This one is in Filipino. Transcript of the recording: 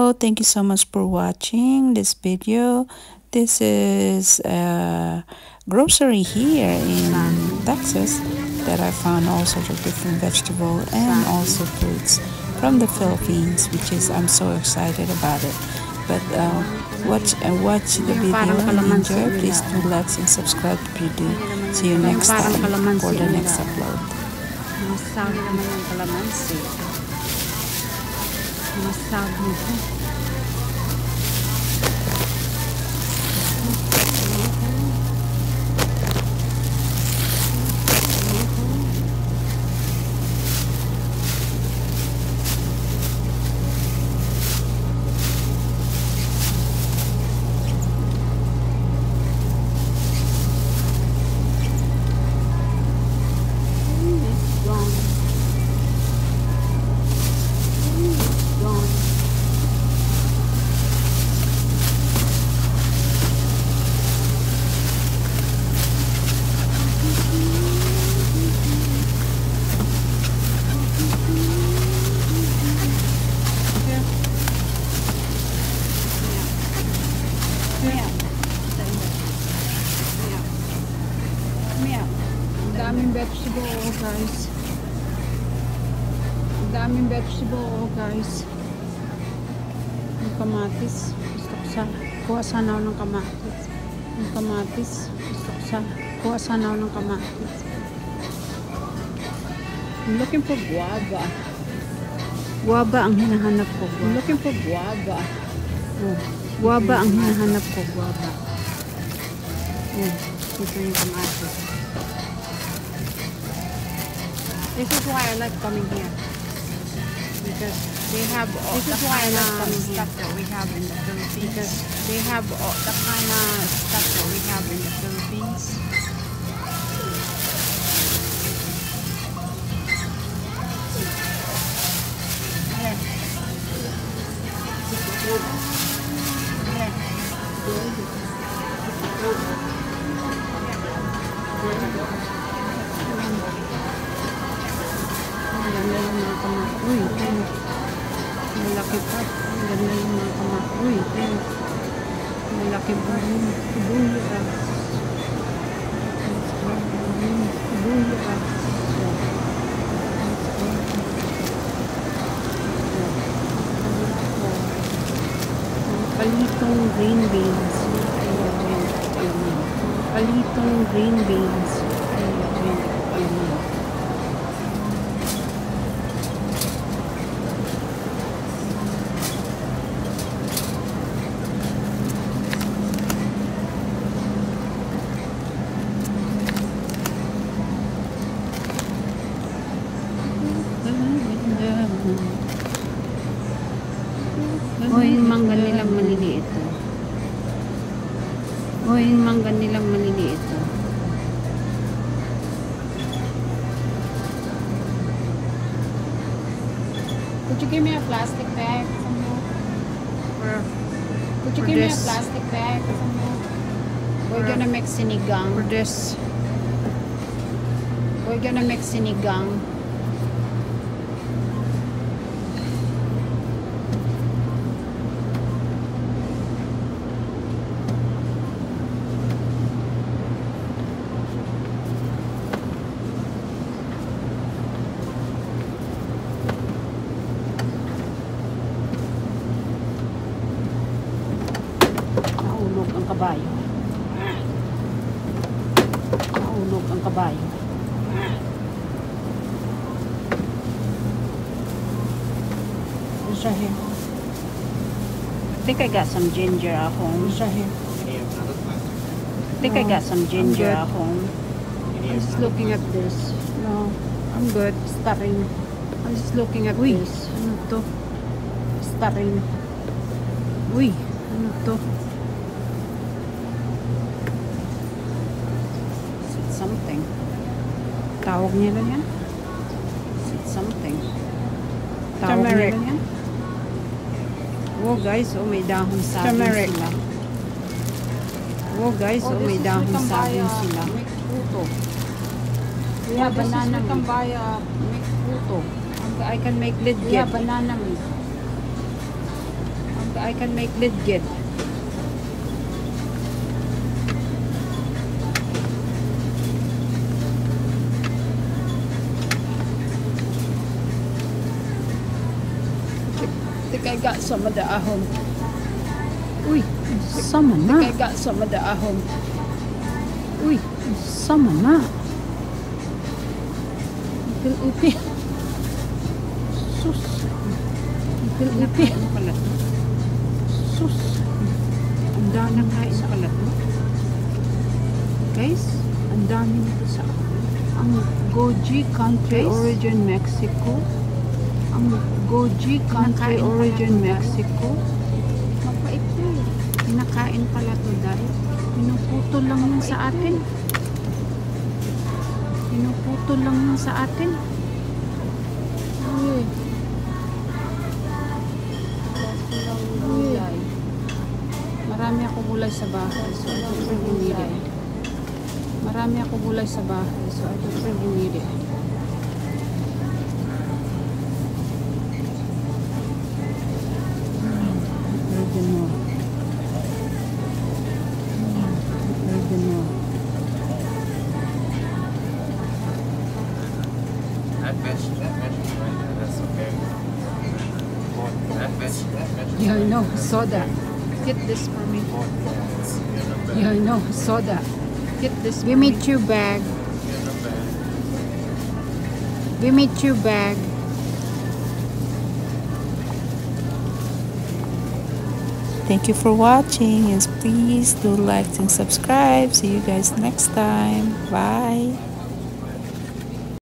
Hello, thank you so much for watching this video. This is a grocery here in Texas that I found all sorts of different vegetables and also fruits from the Philippines, which is I'm so excited about it. But watch the video and enjoy. Please do like and subscribe if you do. See you next time for the next upload. Masag naman yung kalamansi. Masag nito. Daming vegetable, guys. Daming vegetable, guys. Yung kamatis. Gusto ko sa kuha sana ako ng kamatis. Yung kamatis. Gusto ko sa kuha sana ako ng kamatis. I'm looking for guava. Guava ang hinahanap ko. I'm looking for guava. Oh, guava ang hinahanap ko. Guava. Oh, ito yung kamatis. This is why I like coming here, because they have all the kind of stuff that we have in the Philippines. Because they have all the kind of stuff that we have in the Philippines. Ganda yung mga kamatis. Uy, malaki pa. Ganda yung mga kamatis. Uy, malaki pa. Buya. Buya. Palitong green beans. Palitong green beans. O yung mangga nilang maliliit. O yung mangga nilang maliliit. Could you give me a plastic bag? Could you give me a plastic bag? We're gonna make sinigang. For this. We're gonna make sinigang. Nahulog ang kabayo. Nahulog ang kabayo. What's here? I think I got some ginger at home. What's here? I think I got some ginger at home. I'm just looking at this. No, I'm good. Starring. I'm just looking at this. Ano to? Starring. Uy, ano to? Something. Tawag nila yan? Something. Tawag nila yan? Oh guys, oh may dahon saging sila. Oh guys, oh may dahon saging sila. Mixed fruto. We have banana. We can buy a mixed fruto. I can make lidget. We have banana mix. I can make lidgid. I think I got some of the ahon. Uy, sama I na. think I got some of the ahon. Uy, sama na. Ipil-ipil. Sus. Ipil-ipil. Ano pala to? Sus. Ang dami kain pala to. Guys, ang dami nito sa akin. Ang Goji Country Guys? Origin Mexico. Ang Goji Country Kinakain pala Origin to, guys. Mexico. Mapait to eh. Kinakain pala to dahil. Pinuputol lang yan sa atin. Pinuputol lang yan sa atin. Uy. Uy. Marami ako gulay sa bahay. So I don't really need it. Marami ako gulay sa bahay. So I don't really need it. Oregano. Oregano. That fish right there, that's okay. That fish Yeah, I know. Saw that. Get this for me. Yeah, I know. Saw that. Get this. Give me 2 bag. Give me 2 bag. Thank you for watching, and please do like and subscribe. See you guys next time. Bye.